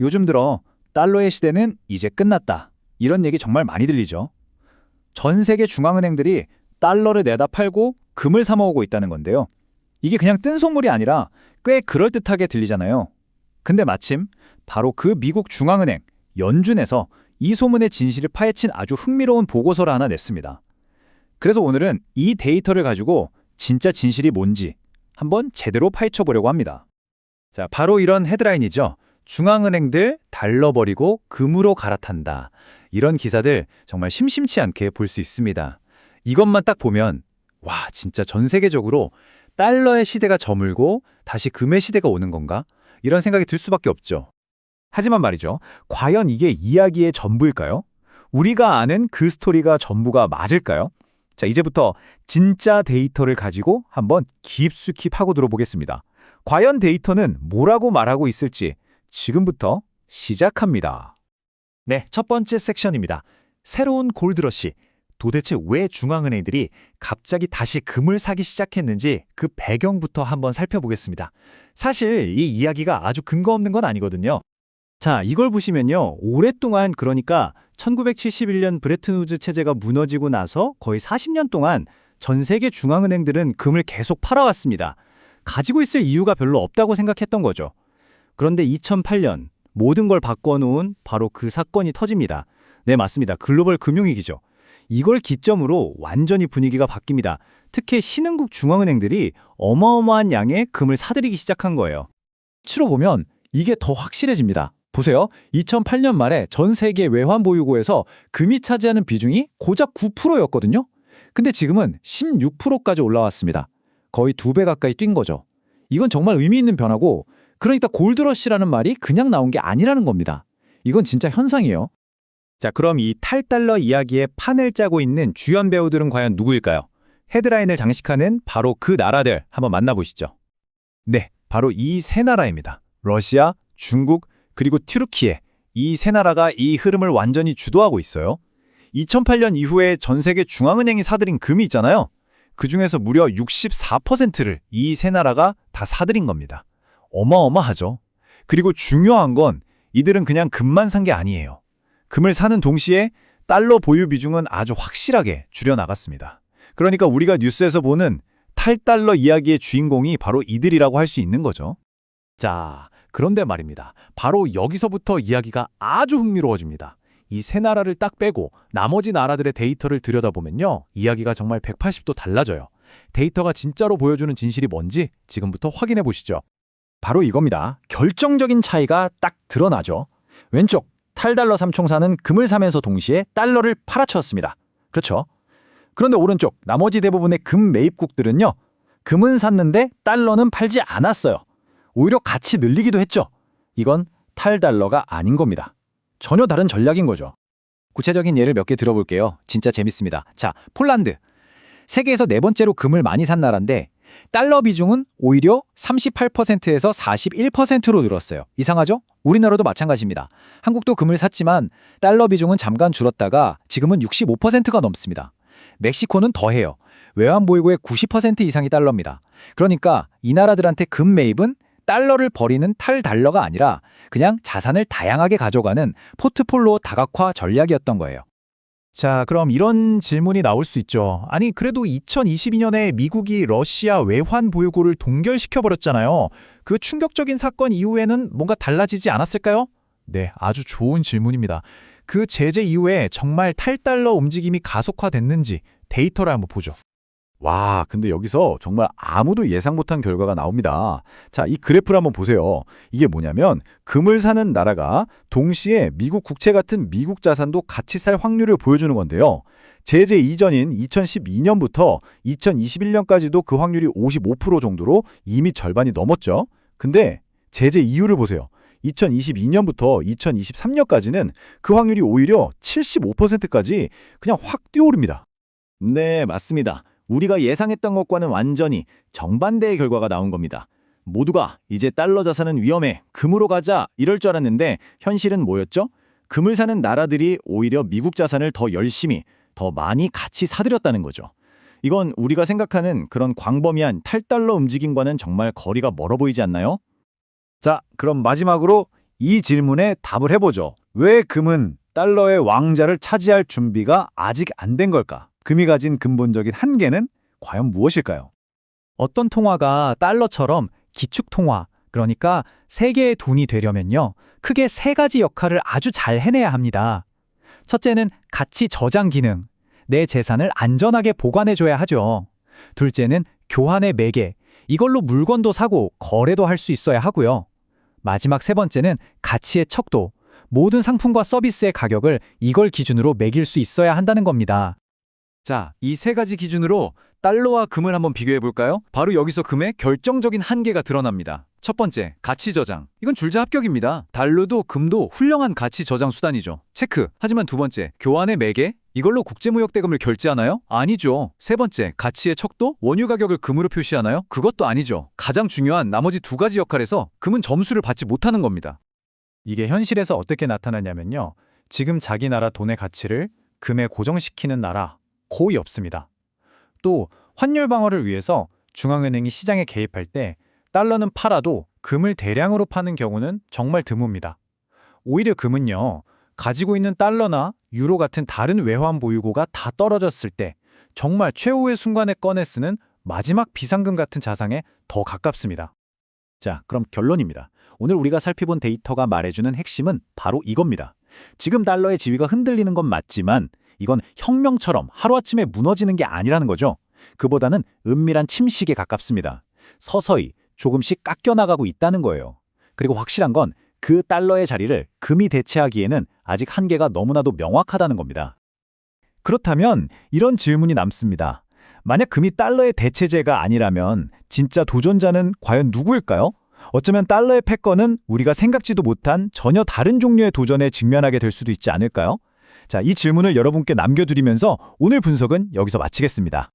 요즘 들어 달러의 시대는 이제 끝났다. 이런 얘기 정말 많이 들리죠. 전 세계 중앙은행들이 달러를 내다 팔고 금을 사 모으고 있다는 건데요. 이게 그냥 뜬속물이 아니라 꽤 그럴듯하게 들리잖아요. 근데 마침 바로 그 미국 중앙은행 연준에서 이 소문의 진실을 파헤친 아주 흥미로운 보고서를 하나 냈습니다. 그래서 오늘은 이 데이터를 가지고 진짜 진실이 뭔지 한번 제대로 파헤쳐 보려고 합니다. 자, 바로 이런 헤드라인이죠. 중앙은행들 달러 버리고 금으로 갈아탄다. 이런 기사들 정말 심심치 않게 볼 수 있습니다. 이것만 딱 보면 와, 진짜 전 세계적으로 달러의 시대가 저물고 다시 금의 시대가 오는 건가? 이런 생각이 들 수밖에 없죠. 하지만 말이죠. 과연 이게 이야기의 전부일까요? 우리가 아는 그 스토리가 전부가 맞을까요? 자, 이제부터 진짜 데이터를 가지고 한번 깊숙이 파고들어 보겠습니다. 과연 데이터는 뭐라고 말하고 있을지 지금부터 시작합니다. 네, 첫 번째 섹션입니다. 새로운 골드러시. 도대체 왜 중앙은행들이 갑자기 다시 금을 사기 시작했는지 그 배경부터 한번 살펴보겠습니다. 사실 이 이야기가 아주 근거 없는 건 아니거든요. 자, 이걸 보시면요. 오랫동안 그러니까 1971년 브레튼 우즈 체제가 무너지고 나서 거의 40년 동안 전 세계 중앙은행들은 금을 계속 팔아왔습니다. 가지고 있을 이유가 별로 없다고 생각했던 거죠. 그런데 2008년 모든 걸 바꿔놓은 바로 그 사건이 터집니다. 네, 맞습니다. 글로벌 금융위기죠. 이걸 기점으로 완전히 분위기가 바뀝니다. 특히 신흥국 중앙은행들이 어마어마한 양의 금을 사들이기 시작한 거예요. 치로 보면 이게 더 확실해집니다. 보세요. 2008년 말에 전 세계 외환 보유고에서 금이 차지하는 비중이 고작 9%였거든요. 근데 지금은 16%까지 올라왔습니다. 거의 2배 가까이 뛴 거죠. 이건 정말 의미 있는 변화고, 그러니까 골드러시라는 말이 그냥 나온 게 아니라는 겁니다. 이건 진짜 현상이에요. 자, 그럼 이 탈달러 이야기에 판을 짜고 있는 주연 배우들은 과연 누구일까요? 헤드라인을 장식하는 바로 그 나라들 한번 만나보시죠. 네, 바로 이 세 나라입니다. 러시아, 중국, 그리고 튀르키예. 이 세 나라가 이 흐름을 완전히 주도하고 있어요. 2008년 이후에 전 세계 중앙은행이 사들인 금이 있잖아요. 그중에서 무려 64%를 이 세 나라가 다 사들인 겁니다. 어마어마하죠. 그리고 중요한 건 이들은 그냥 금만 산 게 아니에요. 금을 사는 동시에 달러 보유 비중은 아주 확실하게 줄여나갔습니다. 그러니까 우리가 뉴스에서 보는 탈달러 이야기의 주인공이 바로 이들이라고 할 수 있는 거죠. 자, 그런데 말입니다. 바로 여기서부터 이야기가 아주 흥미로워집니다. 이 세 나라를 딱 빼고 나머지 나라들의 데이터를 들여다보면요. 이야기가 정말 180도 달라져요. 데이터가 진짜로 보여주는 진실이 뭔지 지금부터 확인해 보시죠. 바로 이겁니다. 결정적인 차이가 딱 드러나죠. 왼쪽 탈달러 삼총사는 금을 사면서 동시에 달러를 팔아쳤습니다. 그렇죠? 그런데 오른쪽 나머지 대부분의 금 매입국들은요. 금은 샀는데 달러는 팔지 않았어요. 오히려 같이 늘리기도 했죠. 이건 탈달러가 아닌 겁니다. 전혀 다른 전략인 거죠. 구체적인 예를 몇 개 들어볼게요. 진짜 재밌습니다. 자, 폴란드. 세계에서 네 번째로 금을 많이 산 나라인데 달러 비중은 오히려 38%에서 41%로 늘었어요. 이상하죠? 우리나라도 마찬가지입니다. 한국도 금을 샀지만 달러 비중은 잠깐 줄었다가 지금은 65%가 넘습니다. 멕시코는 더해요. 외환 보유고의 90% 이상이 달러입니다. 그러니까 이 나라들한테 금 매입은 달러를 버리는 탈달러가 아니라 그냥 자산을 다양하게 가져가는 포트폴리오 다각화 전략이었던 거예요. 자, 그럼 이런 질문이 나올 수 있죠. 아니, 그래도 2022년에 미국이 러시아 외환 보유고를 동결시켜버렸잖아요. 그 충격적인 사건 이후에는 뭔가 달라지지 않았을까요? 네, 아주 좋은 질문입니다. 그 제재 이후에 정말 탈달러 움직임이 가속화됐는지 데이터를 한번 보죠. 와, 근데 여기서 정말 아무도 예상 못한 결과가 나옵니다. 자, 이 그래프를 한번 보세요. 이게 뭐냐면 금을 사는 나라가 동시에 미국 국채 같은 미국 자산도 같이 살 확률을 보여주는 건데요. 제재 이전인 2012년부터 2021년까지도 그 확률이 55% 정도로 이미 절반이 넘었죠. 근데 제재 이후를 보세요. 2022년부터 2023년까지는 그 확률이 오히려 75%까지 그냥 확 뛰어오릅니다. 네, 맞습니다. 우리가 예상했던 것과는 완전히 정반대의 결과가 나온 겁니다. 모두가 이제 달러 자산은 위험해, 금으로 가자 이럴 줄 알았는데 현실은 뭐였죠? 금을 사는 나라들이 오히려 미국 자산을 더 열심히, 더 많이 같이 사들였다는 거죠. 이건 우리가 생각하는 그런 광범위한 탈달러 움직임과는 정말 거리가 멀어 보이지 않나요? 자, 그럼 마지막으로 이 질문에 답을 해보죠. 왜 금은 달러의 왕자를 차지할 준비가 아직 안 된 걸까? 금이 가진 근본적인 한계는 과연 무엇일까요? 어떤 통화가 달러처럼 기축 통화, 그러니까 세계의 돈이 되려면요, 크게 세 가지 역할을 아주 잘 해내야 합니다. 첫째는 가치 저장 기능, 내 재산을 안전하게 보관해줘야 하죠. 둘째는 교환의 매개, 이걸로 물건도 사고 거래도 할 수 있어야 하고요. 마지막 세 번째는 가치의 척도, 모든 상품과 서비스의 가격을 이걸 기준으로 매길 수 있어야 한다는 겁니다. 자, 이 세 가지 기준으로 달러와 금을 한번 비교해 볼까요? 바로 여기서 금의 결정적인 한계가 드러납니다. 첫 번째, 가치 저장. 이건 줄자 합격입니다. 달러도 금도 훌륭한 가치 저장 수단이죠. 체크. 하지만 두 번째, 교환의 매개? 이걸로 국제무역 대금을 결제하나요? 아니죠. 세 번째, 가치의 척도? 원유 가격을 금으로 표시하나요? 그것도 아니죠. 가장 중요한 나머지 두 가지 역할에서 금은 점수를 받지 못하는 겁니다. 이게 현실에서 어떻게 나타나냐면요, 지금 자기 나라 돈의 가치를 금에 고정시키는 나라 거의 없습니다. 또 환율 방어를 위해서 중앙은행이 시장에 개입할 때 달러는 팔아도 금을 대량으로 파는 경우는 정말 드뭅니다. 오히려 금은요, 가지고 있는 달러나 유로 같은 다른 외환 보유고가 다 떨어졌을 때 정말 최후의 순간에 꺼내 쓰는 마지막 비상금 같은 자산에 더 가깝습니다. 자, 그럼 결론입니다. 오늘 우리가 살펴본 데이터가 말해주는 핵심은 바로 이겁니다. 지금 달러의 지위가 흔들리는 건 맞지만 이건 혁명처럼 하루아침에 무너지는 게 아니라는 거죠. 그보다는 은밀한 침식에 가깝습니다. 서서히 조금씩 깎여나가고 있다는 거예요. 그리고 확실한 건 그 달러의 자리를 금이 대체하기에는 아직 한계가 너무나도 명확하다는 겁니다. 그렇다면 이런 질문이 남습니다. 만약 금이 달러의 대체제가 아니라면 진짜 도전자는 과연 누구일까요? 어쩌면 달러의 패권은 우리가 생각지도 못한 전혀 다른 종류의 도전에 직면하게 될 수도 있지 않을까요? 자, 이 질문을 여러분께 남겨드리면서 오늘 분석은 여기서 마치겠습니다.